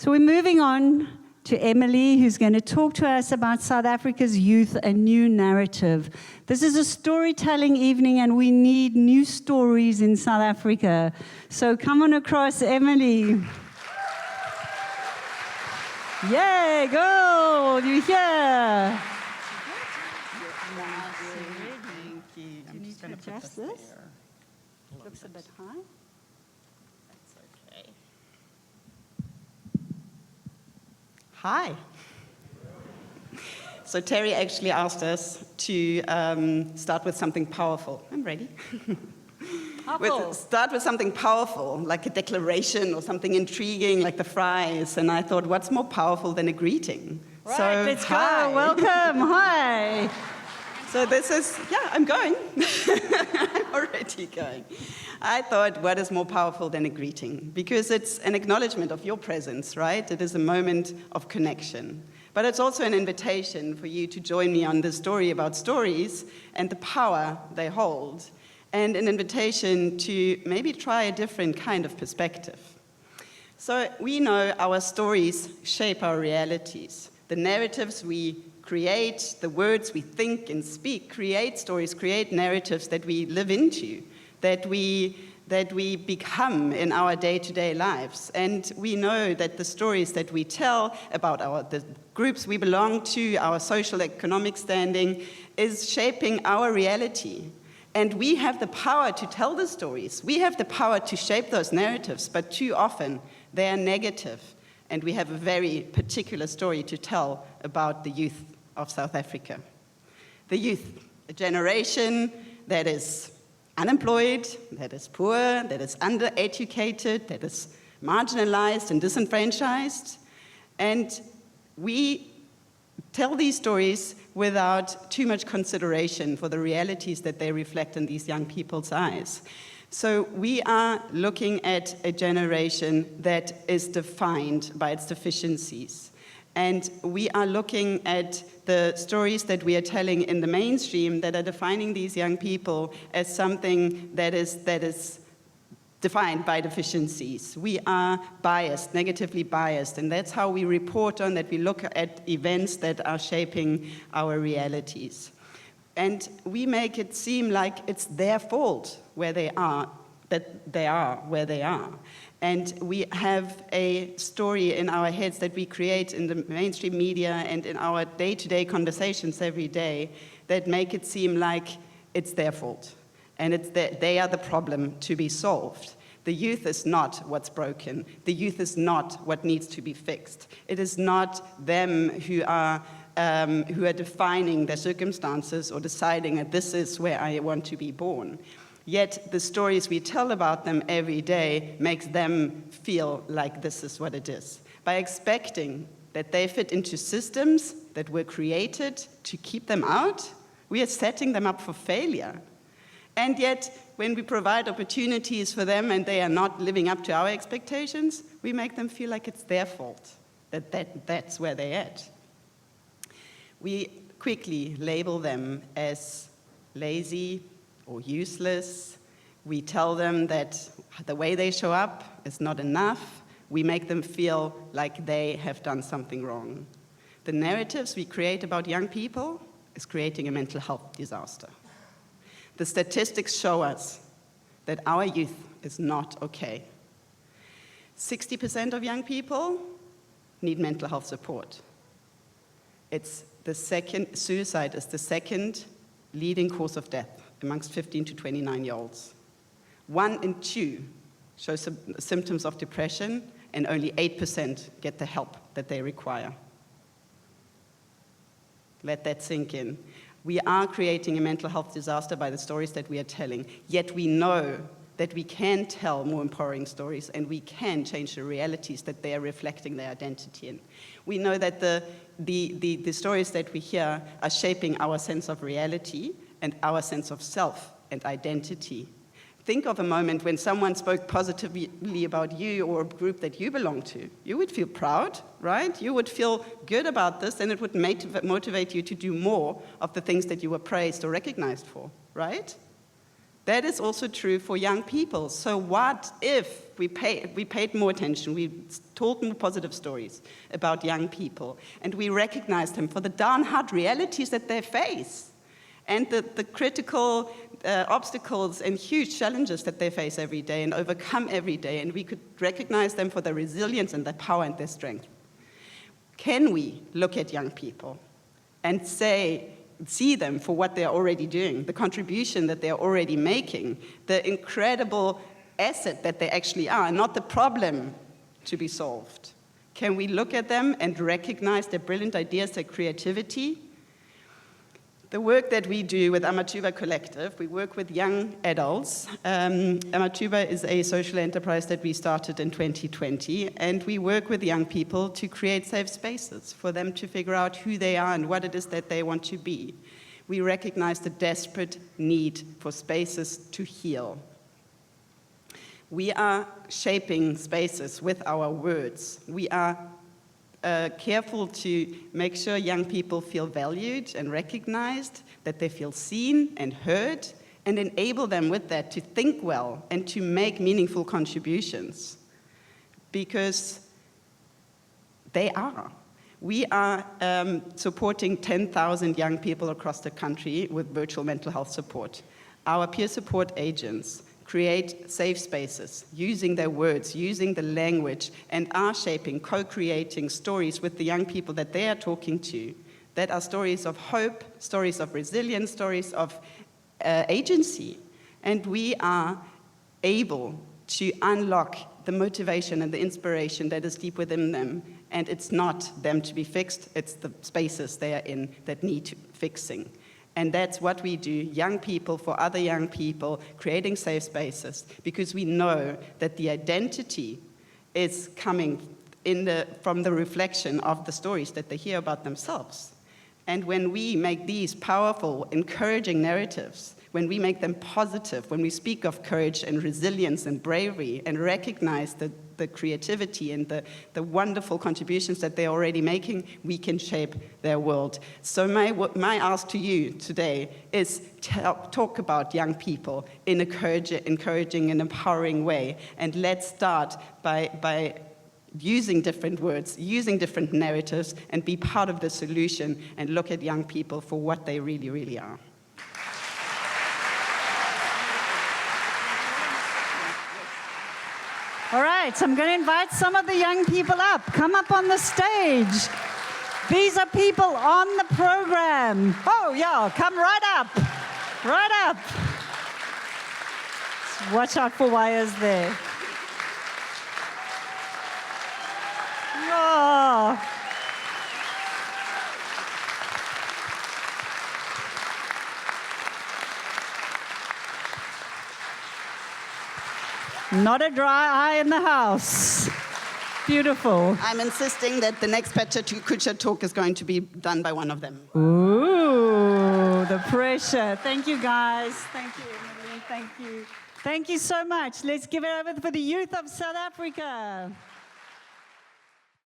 So we're moving on to Emily, who's going to talk to us about South Africa's youth, a new narrative. This is a storytelling evening, and we need new stories in South Africa. So come on across, Emily. Yay, go, you're here. Thank you. I'm just going to adjust this. Looks a bit high. That's okay. Hi. So Terry actually asked us to start with something powerful. I'm ready. Start with something powerful, like a declaration or something intriguing, like the fries. And I thought, what's more powerful than a greeting? Right, so, let's hi. go. Welcome. Hi. So this is, yeah, I'm going. I'm already going. I thought, what is more powerful than a greeting? Because it's an acknowledgement of your presence, right? It is a moment of connection. But it's also an invitation for you to join me on this story about stories and the power they hold, and an invitation to maybe try a different kind of perspective. So we know our stories shape our realities. The narratives we create, the words we think and speak, create stories, create narratives that we live into, that we become in our day-to-day lives. And we know that the stories that we tell about the groups we belong to, our social economic standing, is shaping our reality. And we have the power to tell the stories. We have the power to shape those narratives, but too often they are negative. And we have a very particular story to tell about the youth of South Africa. The youth, a generation that is unemployed, that is poor, that is undereducated, that is marginalized and disenfranchised. And we tell these stories without too much consideration for the realities that they reflect in these young people's eyes. So we are looking at a generation that is defined by its deficiencies. And we are looking at the stories that we are telling in the mainstream that are defining these young people as something that is defined by deficiencies. We are biased, negatively biased, and that's how we report on that. We look at events that are shaping our realities. And we make it seem like it's their fault where they are, that they are where they are. And we have a story in our heads that we create in the mainstream media and in our day-to-day conversations every day that make it seem like it's their fault. And they are the problem to be solved. The youth is not what's broken. The youth is not what needs to be fixed. It is not them who are defining their circumstances or deciding that this is where I want to be born. Yet the stories we tell about them every day makes them feel like this is what it is. By expecting that they fit into systems that were created to keep them out, we are setting them up for failure. And yet, when we provide opportunities for them and they are not living up to our expectations, we make them feel like it's their fault, that's where they're at. We quickly label them as lazy or useless. We tell them that the way they show up is not enough. We make them feel like they have done something wrong. The narratives we create about young people is creating a mental health disaster. The statistics show us that our youth is not okay. 60% of young people need mental health support. Suicide is the second leading cause of death amongst 15 to 29-year-olds. 1 in 2 show symptoms of depression, and only 8% get the help that they require. Let that sink in. We are creating a mental health disaster by the stories that we are telling, yet we know that we can tell more empowering stories and we can change the realities that they are reflecting their identity in. We know that the stories that we hear are shaping our sense of reality and our sense of self and identity. Think of a moment when someone spoke positively about you or a group that you belong to. You would feel proud, right? You would feel good about this, and it would motivate you to do more of the things that you were praised or recognized for, right? That is also true for young people. So what if we paid more attention, we told more positive stories about young people, and we recognized them for the darn hard realities that they face, and the critical obstacles and huge challenges that they face every day and overcome every day, and we could recognize them for their resilience and their power and their strength. Can we look at young people and see them for what they're already doing, the contribution that they're already making, the incredible asset that they actually are, not the problem to be solved? Can we look at them and recognize their brilliant ideas, their creativity? The work that we do with Amatuba Collective, we work with young adults. Amatuba is a social enterprise that we started in 2020, and we work with young people to create safe spaces for them to figure out who they are and what it is that they want to be. We recognize the desperate need for spaces to heal. We are shaping spaces with our words. We are careful to make sure young people feel valued and recognized, that they feel seen and heard, and enable them with that to think well and to make meaningful contributions. Because they are. We are supporting 10,000 young people across the country with virtual mental health support. Our peer support agents create safe spaces, using their words, using the language, and are shaping, co-creating stories with the young people that they are talking to, that are stories of hope, stories of resilience, stories of agency. And we are able to unlock the motivation and the inspiration that is deep within them. And it's not them to be fixed, it's the spaces they are in that need fixing. And that's what we do, young people for other young people, creating safe spaces, because we know that the identity is coming from the reflection of the stories that they hear about themselves. And when we make these powerful, encouraging narratives, when we make them positive, when we speak of courage and resilience and bravery and recognize the creativity and the wonderful contributions that they're already making, we can shape their world. So my ask to you today is talk about young people in an encouraging and empowering way. And let's start by using different words, using different narratives, and be part of the solution and look at young people for what they really, really are. All right, so I'm going to invite some of the young people up. Come up on the stage. These are people on the program. Oh, yeah, come right up. Right up. Watch out for wires there. Oh. Not a dry eye in the house. Beautiful. I'm insisting that the next PechaKucha talk is going to be done by one of them. Ooh, the pressure. Thank you, guys. Thank you, Emily. Thank you. Thank you so much. Let's give it over for the youth of South Africa.